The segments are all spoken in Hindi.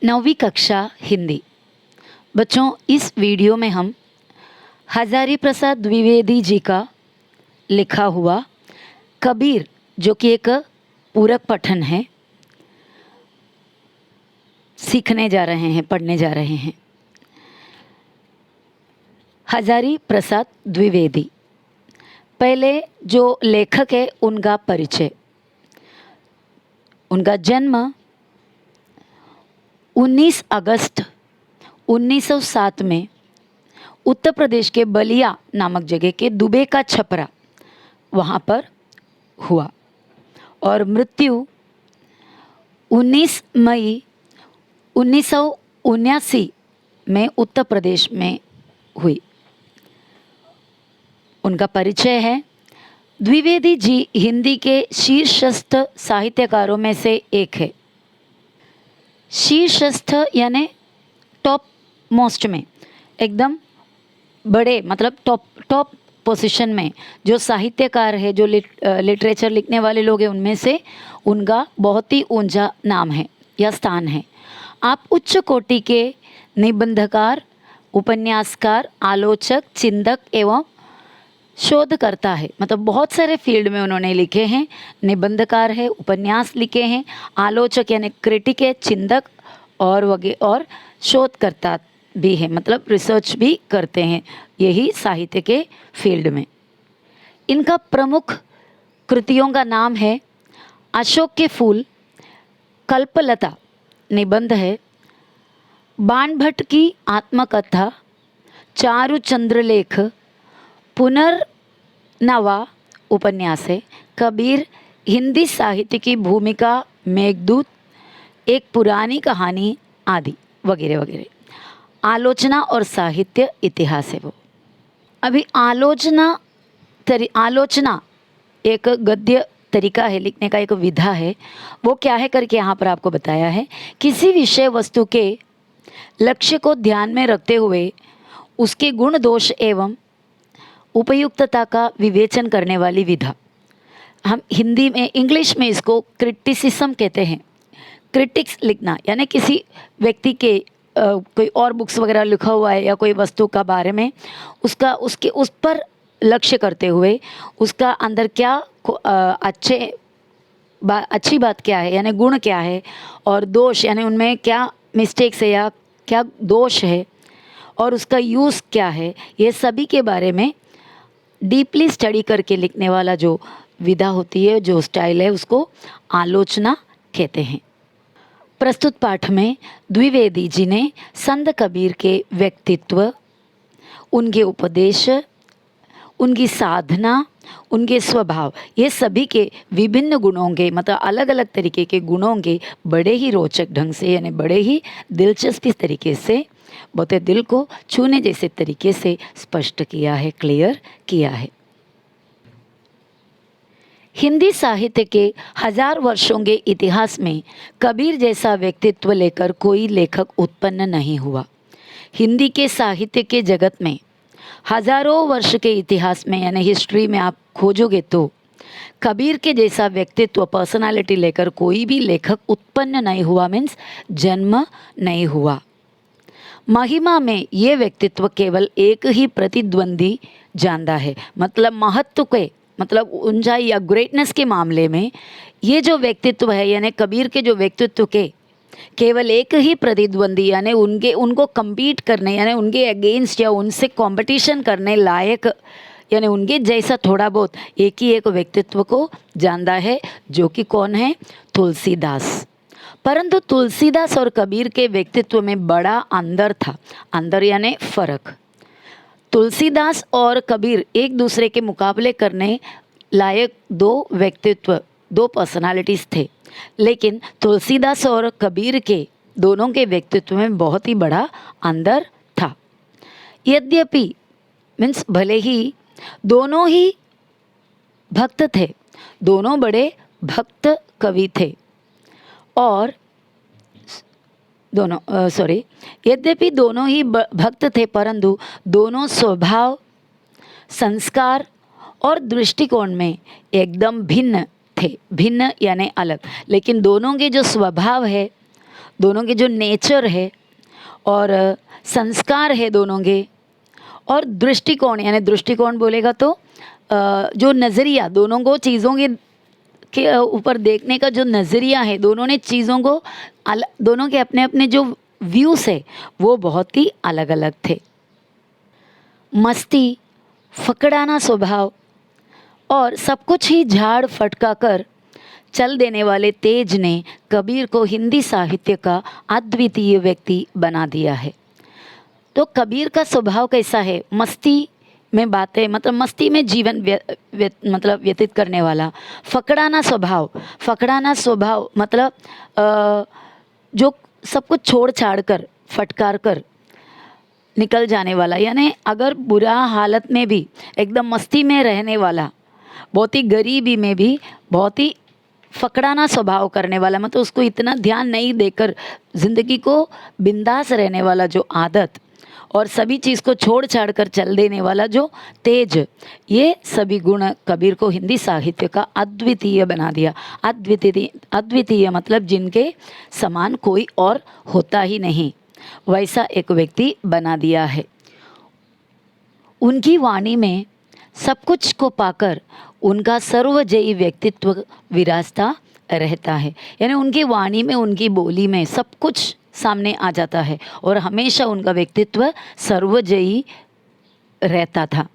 9वीं कक्षा हिंदी। बच्चों, इस वीडियो में हम हजारी प्रसाद द्विवेदी जी का लिखा हुआ कबीर, जो कि एक पूरक पठन है, सीखने जा रहे हैं, पढ़ने जा रहे हैं। हजारी प्रसाद द्विवेदी। पहले जो लेखक है उनका परिचय। उनका जन्म 19 अगस्त 1907 में उत्तर प्रदेश के बलिया नामक जगह के दुबे का छपरा वहाँ पर हुआ और मृत्यु 19 मई 1979 में उत्तर प्रदेश में हुई। उनका परिचय है। द्विवेदी जी हिंदी के शीर्षस्थ साहित्यकारों में से एक है। शीर्षस्थ यानी टॉप मोस्ट में, एकदम बड़े, मतलब टॉप पोजीशन में जो साहित्यकार है, जो लिटरेचर लिखने वाले लोग हैं, उनमें से उनका बहुत ही ऊंचा नाम है या स्थान है। आप उच्च कोटि के निबंधकार, उपन्यासकार, आलोचक, चिंतक एवं शोधकर्ता है। मतलब बहुत सारे फील्ड में उन्होंने लिखे हैं। निबंधकार है, उपन्यास लिखे हैं, आलोचक यानी क्रिटिक है, चिंतक और शोधकर्ता भी है, मतलब रिसर्च भी करते हैं यही साहित्य के फील्ड में। इनका प्रमुख कृतियों का नाम है अशोक के फूल, कल्पलता निबंध है, बाणभट्ट की आत्मकथा, चारु चंद्रलेख, पुनर्नवा उपन्यास है, कबीर हिंदी साहित्य की भूमिका, मेघदूत, एक पुरानी कहानी आदि वगैरह वगैरह। आलोचना और साहित्य इतिहास है वो। अभी आलोचना एक गद्य तरीका है, लिखने का एक विधा है। वो क्या है करके यहाँ पर आपको बताया है। किसी विषय वस्तु के लक्ष्य को ध्यान में रखते हुए उसके गुण दोष एवं उपयुक्तता का विवेचन करने वाली विधा। हम हिंदी में, इंग्लिश में इसको क्रिटिसिज्म कहते हैं। क्रिटिक्स लिखना यानी किसी व्यक्ति के कोई और बुक्स वगैरह लिखा हुआ है या कोई वस्तु का बारे में उस पर लक्ष्य करते हुए उसका अंदर क्या अच्छी बात क्या है, यानी गुण क्या है, और दोष यानी उनमें क्या मिस्टेक्स है या क्या दोष है, और उसका यूज़ क्या है, ये सभी के बारे में डीपली स्टडी करके लिखने वाला जो विधा होती है, जो स्टाइल है, उसको आलोचना कहते हैं। प्रस्तुत पाठ में द्विवेदी जी ने संत कबीर के व्यक्तित्व, उनके उपदेश, उनकी साधना, उनके स्वभाव, ये सभी के विभिन्न गुणों के, मतलब अलग अलग तरीके के गुणों के बड़े ही रोचक ढंग से, यानी बड़े ही दिलचस्पी तरीके से, बहुत दिल को छूने जैसे तरीके से स्पष्ट किया है, क्लियर किया है। हिंदी साहित्य के 1000 वर्षों के इतिहास में कबीर जैसा व्यक्तित्व लेकर कोई लेखक उत्पन्न नहीं हुआ। हिंदी के साहित्य के जगत में हजारों वर्ष के इतिहास में, यानी हिस्ट्री में आप खोजोगे तो कबीर के जैसा व्यक्तित्व, पर्सनालिटी लेकर कोई भी लेखक उत्पन्न नहीं हुआ, मीन्स जन्म नहीं हुआ। महिमा में ये व्यक्तित्व केवल एक ही प्रतिद्वंदी जानता है। मतलब महत्व के, मतलब ऊंचाई या ग्रेटनेस के मामले में ये जो व्यक्तित्व है, यानी कबीर के जो व्यक्तित्व के केवल एक ही प्रतिद्वंदी, यानी उनको कम्पीट करने, यानी उनके अगेंस्ट या उनसे कंपटीशन करने लायक, यानी उनके जैसा थोड़ा बहुत एक ही एक व्यक्तित्व को जानता है, जो कि कौन है? तुलसीदास। परंतु तुलसीदास और कबीर के व्यक्तित्व में बड़ा अंतर था। अंतर यानी फर्क। तुलसीदास और कबीर एक दूसरे के मुकाबले करने लायक दो व्यक्तित्व, दो पर्सनालिटीज़ थे, लेकिन तुलसीदास और कबीर के दोनों के व्यक्तित्व में बहुत ही बड़ा अंतर था। यद्यपि मीन्स भले ही दोनों ही भक्त थे, दोनों बड़े भक्त कवि थे, और यद्यपि दोनों ही भक्त थे, परंतु दोनों स्वभाव, संस्कार और दृष्टिकोण में एकदम भिन्न थे। भिन्न यानी अलग, लेकिन दोनों के जो स्वभाव है, दोनों के जो नेचर है और संस्कार है दोनों के, और दृष्टिकोण, यानी दृष्टिकोण बोलेगा तो जो नज़रिया दोनों को चीज़ों के ऊपर देखने का जो नज़रिया है, दोनों ने चीज़ों को दोनों के अपने अपने जो व्यूज़ है वो बहुत ही अलग अलग थे। मस्ती, फकड़ाना स्वभाव और सब कुछ ही झाड़ फटका कर चल देने वाले तेज ने कबीर को हिंदी साहित्य का अद्वितीय व्यक्ति बना दिया है। तो कबीर का स्वभाव कैसा है? मस्ती में बातें, मतलब मस्ती में जीवन मतलब व्यतीत करने वाला। फकड़ाना स्वभाव मतलब जो सब कुछ छोड़ छाड़ कर, फटकार कर निकल जाने वाला, यानी अगर बुरा हालत में भी एकदम मस्ती में रहने वाला, बहुत ही गरीबी में भी बहुत ही फकड़ाना स्वभाव करने वाला, मतलब उसको इतना ध्यान नहीं देकर ज़िंदगी को बिंदास रहने वाला जो आदत, और सभी चीज़ को छोड़ छाड़ कर चल देने वाला जो तेज, ये सभी गुण कबीर को हिंदी साहित्य का अद्वितीय बना दिया। अद्वितीय मतलब जिनके समान कोई और होता ही नहीं, वैसा एक व्यक्ति बना दिया है। उनकी वाणी में सब कुछ को पाकर उनका सर्वजयी व्यक्तित्व विराजता रहता है, यानी उनकी वाणी में, उनकी बोली में सब कुछ सामने आ जाता है और हमेशा उनका व्यक्तित्व सर्वजयी रहता था।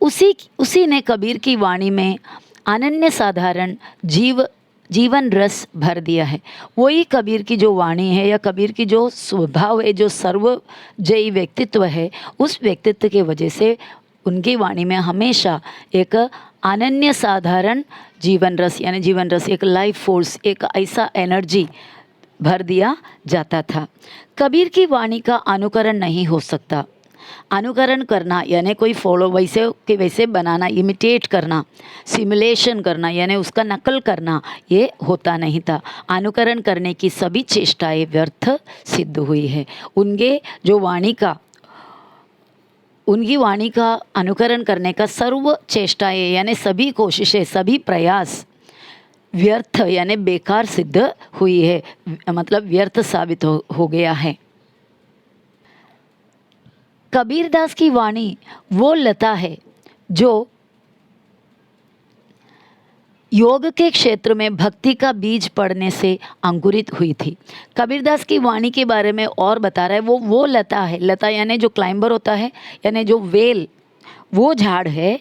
उसी ने कबीर की वाणी में अनन्य साधारण जीवन रस भर दिया है। वही कबीर की जो वाणी है या कबीर की जो स्वभाव है, जो सर्वजयी व्यक्तित्व है, उस व्यक्तित्व के वजह से उनकी वाणी में हमेशा एक अनन्य साधारण जीवन रस, यानी जीवन रस, एक लाइफ फोर्स, एक ऐसा एनर्जी भर दिया जाता था। कबीर की वाणी का अनुकरण नहीं हो सकता। अनुकरण करना यानी कोई फॉलो वैसे के वैसे बनाना, इमिटेट करना, सिमुलेशन करना यानी उसका नकल करना, ये होता नहीं था। अनुकरण करने की सभी चेष्टाएं व्यर्थ सिद्ध हुई है। उनकी वाणी का अनुकरण करने का सर्व चेष्टाएं यानी सभी कोशिशें, सभी प्रयास व्यर्थ यानी बेकार सिद्ध हुई है, मतलब व्यर्थ साबित हो गया है। कबीरदास की वाणी वो लता है जो योग के क्षेत्र में भक्ति का बीज पड़ने से अंकुरित हुई थी। कबीरदास की वाणी के बारे में और बता रहा है, वो लता है। लता यानी जो क्लाइंबर होता है, यानी जो वेल, वो झाड़ है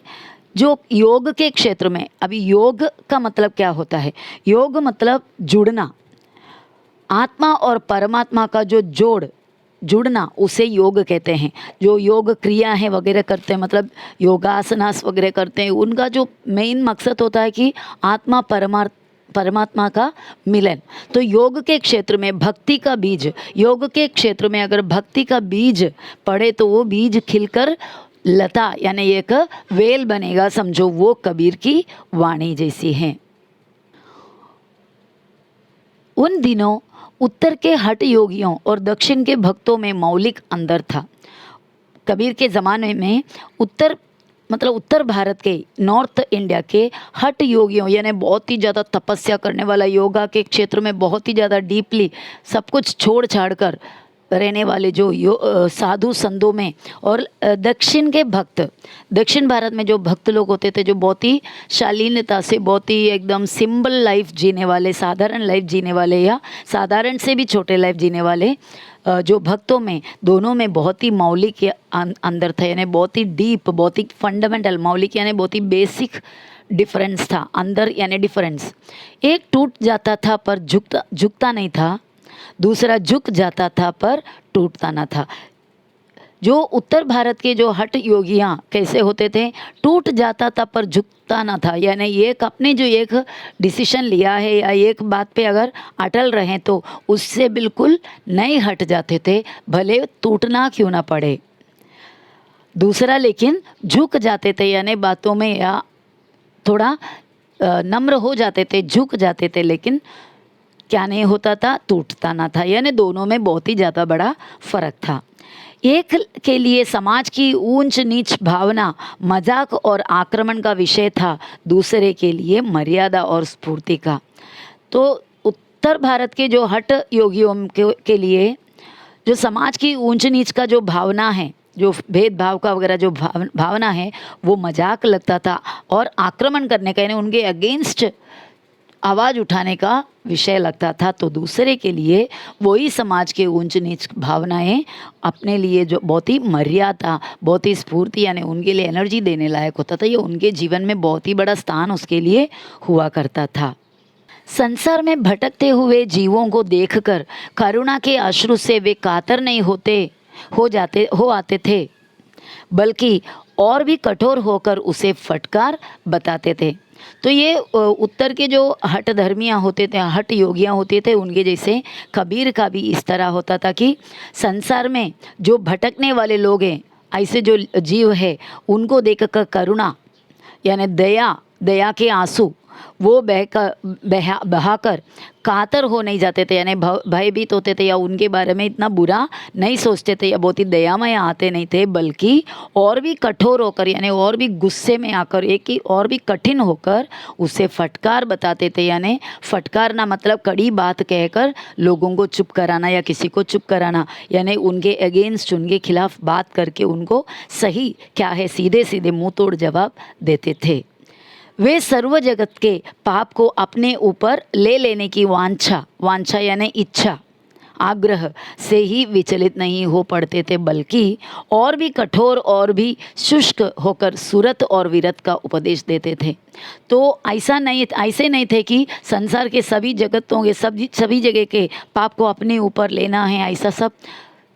जो योग के क्षेत्र में। अभी योग का मतलब क्या होता है? योग मतलब जुड़ना, आत्मा और परमात्मा का जो जुड़ना, उसे योग कहते हैं। जो योग क्रिया है वगैरह करते हैं, मतलब योगासनास वगैरह करते हैं, उनका जो मेन मकसद होता है कि आत्मा परमात्मा का मिलन। तो योग के क्षेत्र में भक्ति का बीज, योग के क्षेत्र में अगर भक्ति का बीज पड़े तो वो बीज खिलकर लता यानी एक वेल बनेगा, समझो। वो कबीर की वाणी जैसी है। उन दिनों उत्तर के हठ योगियों और दक्षिण के भक्तों में मौलिक अंतर था। कबीर के ज़माने में उत्तर भारत के, नॉर्थ इंडिया के हठ योगियों यानी बहुत ही ज़्यादा तपस्या करने वाला, योगा के क्षेत्र में बहुत ही ज़्यादा डीपली सब कुछ छोड़ छाड़ कर रहने वाले जो साधु संतों में, और दक्षिण के भक्त, दक्षिण भारत में जो भक्त लोग होते थे, जो बहुत ही शालीनता से, बहुत ही एकदम सिंपल लाइफ जीने वाले, साधारण लाइफ जीने वाले या साधारण से भी छोटे लाइफ जीने वाले जो भक्तों में, दोनों में बहुत ही मौलिक अंदर था, यानी बहुत ही डीप, बहुत ही फंडामेंटल। मौलिक यानी बहुत ही बेसिक डिफरेंस था, अंदर यानी डिफरेंस। एक टूट जाता था पर झुकता नहीं था, दूसरा झुक जाता था पर टूटता न था। जो उत्तर भारत के जो हठ योगियाँ कैसे होते थे? टूट जाता था पर झुकता न था, यानी एक अपने जो एक डिसीजन लिया है या एक बात पे अगर अटल रहें तो उससे बिल्कुल नहीं हट जाते थे, भले टूटना क्यों ना पड़े। दूसरा लेकिन झुक जाते थे, यानी बातों में या थोड़ा नम्र हो जाते थे, झुक जाते थे, लेकिन क्या नहीं होता था? टूटता ना था। यानी दोनों में बहुत ही ज़्यादा बड़ा फर्क था। एक के लिए समाज की ऊंच नीच भावना मजाक और आक्रमण का विषय था, दूसरे के लिए मर्यादा और स्फूर्ति का। तो उत्तर भारत के जो हठ योगियों के लिए जो समाज की ऊंच नीच का जो भावना है, जो भेदभाव का वगैरह जो भावना है, वो मजाक लगता था और आक्रमण करने का, यानी उनके अगेंस्ट आवाज़ उठाने का विषय लगता था। तो दूसरे के लिए वही समाज के ऊंच नीच भावनाएं अपने लिए जो बहुत ही मर्यादा, बहुत ही स्फूर्ति, यानी उनके लिए एनर्जी देने लायक होता था, ये उनके जीवन में बहुत ही बड़ा स्थान उसके लिए हुआ करता था। संसार में भटकते हुए जीवों को देखकर करुणा के अश्रु से वे कातर नहीं हो आते थे, बल्कि और भी कठोर होकर उसे फटकार बताते थे। तो ये उत्तर के जो हठ धर्मियाँ होते थे, हठ योगियाँ होते थे, उनके जैसे कबीर का भी इस तरह होता था कि संसार में जो भटकने वाले लोग हैं, ऐसे जो जीव है, उनको देखकर करुणा यानी दया के आंसू वो बहाकर कातर हो नहीं जाते थे, यानी भयभीत होते थे या उनके बारे में इतना बुरा नहीं सोचते थे या बहुत ही दयामय आते नहीं थे, बल्कि और भी कठोर होकर, यानी और भी गुस्से में आकर, एक ही और भी कठिन होकर उसे फटकार बताते थे। यानी फटकारना मतलब कड़ी बात कहकर लोगों को चुप कराना या किसी को चुप कराना, यानी उनके अगेंस्ट, उनके खिलाफ बात करके उनको सही क्या है सीधे सीधे मुँह तोड़ जवाब देते थे। वे सर्व जगत के पाप को अपने ऊपर ले लेने की वांछा यानी इच्छा, आग्रह से ही विचलित नहीं हो पड़ते थे, बल्कि और भी कठोर और भी शुष्क होकर सुरत और विरत का उपदेश देते थे। तो ऐसे नहीं थे कि संसार के सभी जगतों के सभी जगह के पाप को अपने ऊपर लेना है, ऐसा सब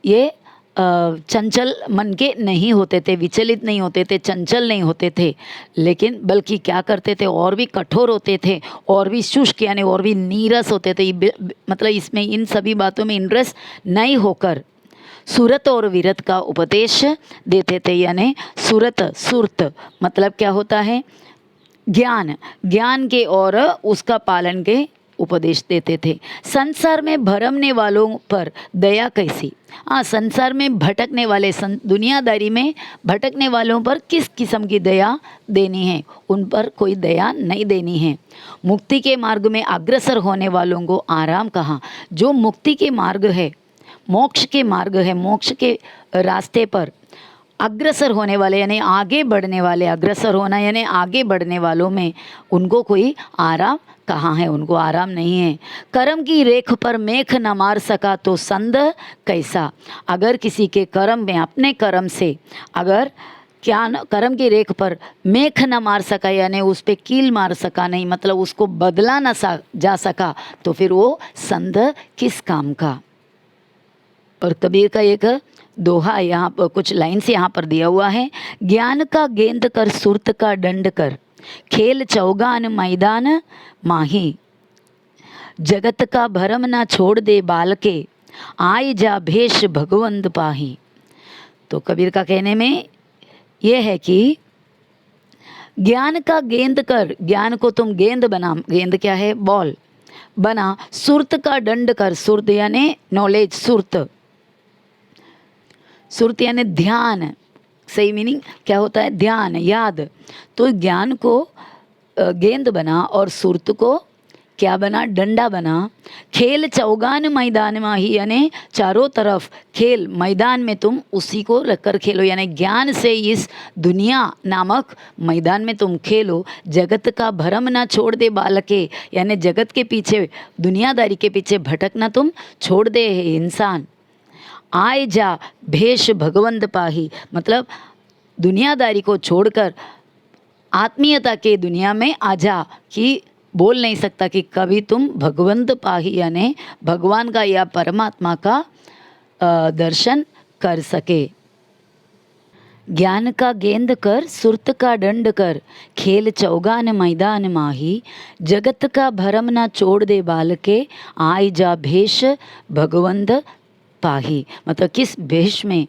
ये चंचल मन के नहीं होते थे, विचलित नहीं होते थे, चंचल नहीं होते थे, लेकिन बल्कि क्या करते थे, और भी कठोर होते थे, और भी शुष्क यानी और भी नीरस होते थे। मतलब इसमें इन सभी बातों में इंटरेस्ट नहीं होकर सुरत और विरत का उपदेश देते थे। यानी सुरत मतलब क्या होता है, ज्ञान के और उसका पालन के उपदेश देते थे। संसार में भरमने वालों पर दया कैसी, संसार में भटकने वाले, दुनियादारी में भटकने वालों पर किस किस्म की दया देनी है, उन पर कोई दया नहीं देनी है। मुक्ति के मार्ग में अग्रसर होने वालों को आराम कहाँ। जो मुक्ति के मार्ग है, मोक्ष के मार्ग है, मोक्ष के रास्ते पर अग्रसर होने वाले यानी आगे बढ़ने वाले, अग्रसर होना यानी आगे बढ़ने वालों में उनको कोई आराम कहाँ है, उनको आराम नहीं है। कर्म की रेख पर मेख न मार सका तो संद कैसा। अगर किसी के कर्म में, अपने कर्म से अगर कर्म की रेख पर मेख न मार सका यानी उस पर कील मार सका नहीं, मतलब उसको बदला न जा सका, तो फिर वो संद किस काम का। और कबीर का एक दोहा यहाँ पर कुछ लाइन्स यहाँ पर दिया हुआ है। ज्ञान का गेंद कर सुरत का दंड कर, खेल चौगान मैदान माही, जगत का भरम ना छोड़ दे बाल के, आय जा भेष भगवंत पाही। तो कबीर का कहने में यह है कि ज्ञान का गेंद कर, ज्ञान को तुम गेंद बना, गेंद क्या है, बॉल बना, सुरत का दंड कर, सुरत यानी नॉलेज, सुरत यानी ध्यान, सही मीनिंग क्या होता है, ध्यान, याद। तो ज्ञान को गेंद बना और सुरत को क्या बना, डंडा बना। खेल चौगान मैदान में ही यानी चारों तरफ खेल, मैदान में तुम उसी को रखकर खेलो, यानी ज्ञान से इस दुनिया नामक मैदान में तुम खेलो। जगत का भरम ना छोड़ दे बालके, यानी जगत के पीछे, दुनियादारी के पीछे भटकना तुम छोड़ दे इंसान। आय जा भेष भगवंत पाही, मतलब दुनियादारी को छोड़कर आत्मीयता के दुनिया में आ जा, कि बोल नहीं सकता कि कभी तुम भगवंत पाही यानी भगवान का या परमात्मा का दर्शन कर सके। ज्ञान का गेंद कर सुरत का दंड कर, खेल चौगान मैदान माही, जगत का भरम ना छोड़ दे बालके, आय जा भेष भगवंत पाही। मतलब किस भेष में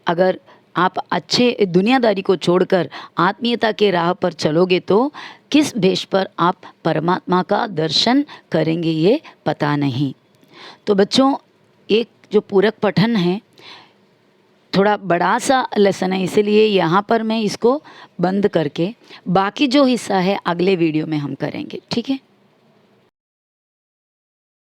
अगर आप अच्छे दुनियादारी को छोड़कर आत्मीयता के राह पर चलोगे तो किस भेष पर आप परमात्मा का दर्शन करेंगे ये पता नहीं। तो बच्चों, एक जो पूरक पठन है थोड़ा बड़ा सा लेसन है, इसलिए यहाँ पर मैं इसको बंद करके बाकी जो हिस्सा है अगले वीडियो में हम करेंगे, ठीक है।